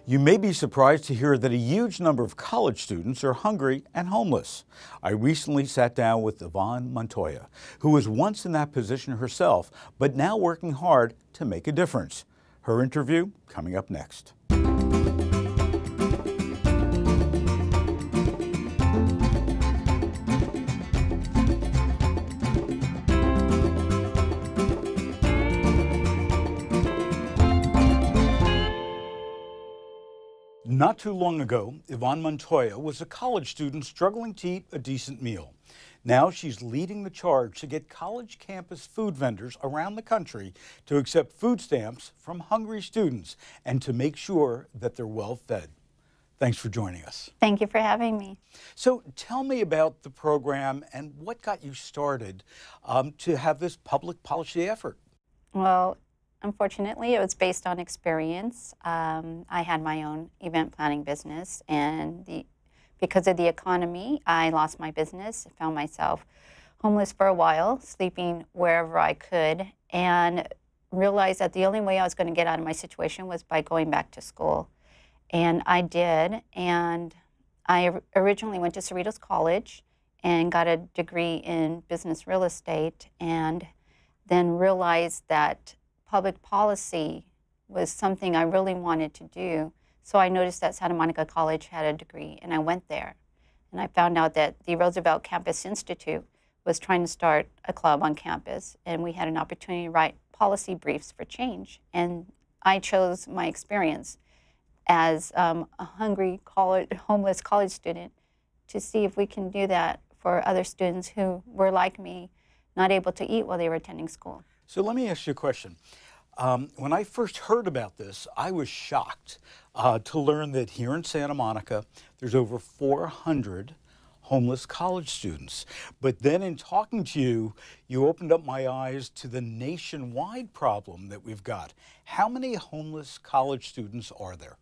You may be surprised to hear that a huge number of college students are hungry and homeless. I recently sat down with Devon Montoya, who was once in that position herself, but now working hard to make a difference. Her interview coming up next. Not too long ago, Yvonne Montoya was a college student struggling to eat a decent meal. Now she's leading the charge to get college campus food vendors around the country to accept food stamps from hungry students and to make sure that they're well fed. Thanks for joining us. Thank you for having me. So tell me about the program and what got you started to have this public policy effort. Well, unfortunately, it was based on experience. I had my own event planning business, and because of the economy, I lost my business. I found myself homeless for a while, sleeping wherever I could, and realized that the only way I was going to get out of my situation was by going back to school. And I did, and I originally went to Cerritos College and got a degree in business real estate, and then realized that public policy was something I really wanted to do. So I noticed that Santa Monica College had a degree, and I went there. And I found out that the Roosevelt Campus Institute was trying to start a club on campus, and we had an opportunity to write policy briefs for change. And I chose my experience as a hungry homeless college student to see if we can do that for other students who were like me, not able to eat while they were attending school. So let me ask you a question. When I first heard about this, I was shocked to learn that here in Santa Monica, there's over 400 homeless college students. But then in talking to you, you opened up my eyes to the nationwide problem that we've got. How many homeless college students are there?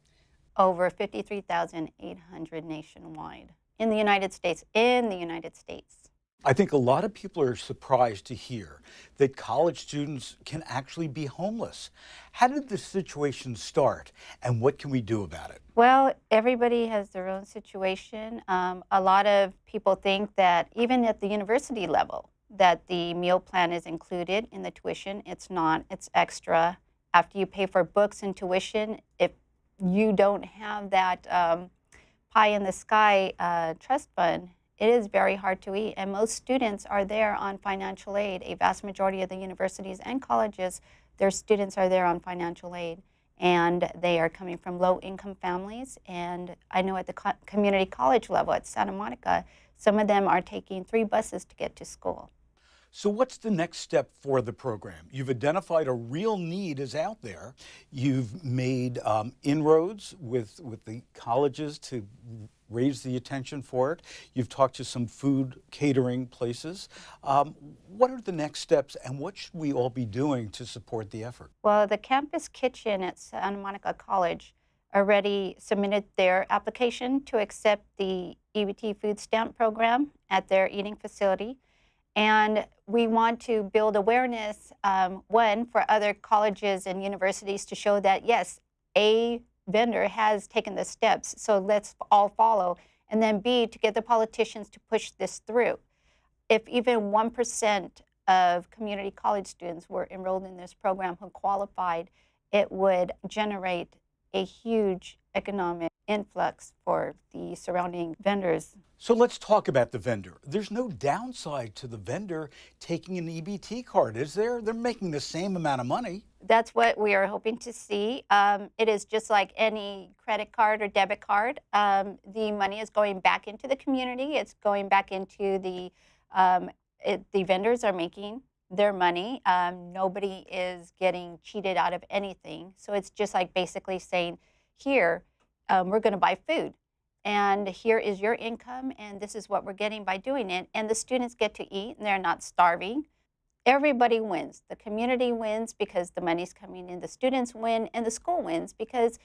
Over 53,800 nationwide in the United States. I think a lot of people are surprised to hear that college students can actually be homeless. How did this situation start, and what can we do about it? Well, everybody has their own situation. A lot of people think that even at the university level, that the meal plan is included in the tuition. It's not, it's extra. After you pay for books and tuition, if you don't have that pie in the sky trust fund, it is very hard to eat, and most students are there on financial aid. A vast majority of the universities and colleges, their students are there on financial aid, and they are coming from low-income families. And I know at the community college level at Santa Monica, some of them are taking 3 buses to get to school. So what's the next step for the program? You've identified a real need is out there. You've made inroads with the colleges to raise the attention for it. You've talked to some food catering places. What are the next steps, and what should we all be doing to support the effort? Well, the campus kitchen at Santa Monica College already submitted their application to accept the EBT food stamp program at their eating facility. And we want to build awareness, one, for other colleges and universities to show that, yes, a vendor has taken the steps, so let's all follow. And then B, to get the politicians to push this through. If even 1% of community college students were enrolled in this program who qualified, it would generate a huge economic influx for the surrounding vendors. So let's talk about the vendor. There's no downside to the vendor taking an EBT card, is there? They're making the same amount of money. That's what we are hoping to see. It is just like any credit card or debit card. The money is going back into the community. It's going back into the vendors are making their money. Nobody is getting cheated out of anything. So it's just like basically saying, here, we're going to buy food. And here is your income, and this is what we're getting by doing it. And the students get to eat, and they're not starving. Everybody wins. The community wins because the money's coming in. The students win, and the school wins because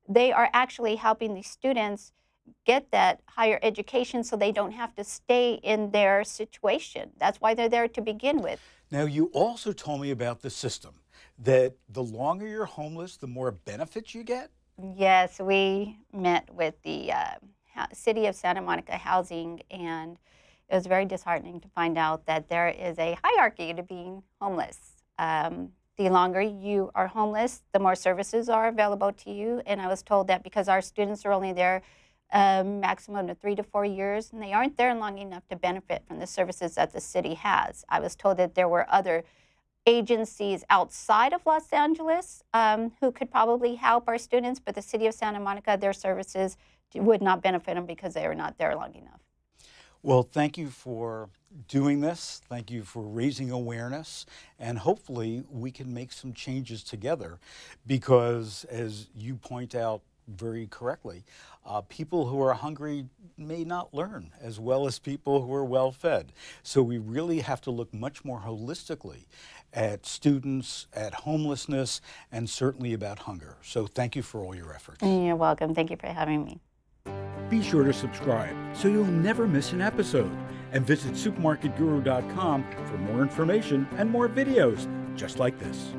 they are actually helping the students get that higher education so they don't have to stay in their situation. That's why they're there to begin with. Now, you also told me about the system, that the longer you're homeless, the more benefits you get? Yes, we met with the City of Santa Monica Housing, and it was very disheartening to find out that there is a hierarchy to being homeless. The longer you are homeless, the more services are available to you. And I was told that because our students are only there maximum of 3 to 4 years, and they aren't there long enough to benefit from the services that the city has. I was told that there were other agencies outside of Los Angeles who could probably help our students, but the city of Santa Monica, their services would not benefit them because they are not there long enough. Well, thank you for doing this. Thank you for raising awareness. And hopefully we can make some changes together because, as you point out very correctly, people who are hungry may not learn as well as people who are well fed. So we really have to look much more holistically at students, at homelessness, and certainly about hunger. So thank you for all your efforts. You're welcome. Thank you for having me. Be sure to subscribe so you'll never miss an episode, and visit supermarketguru.com for more information and more videos just like this.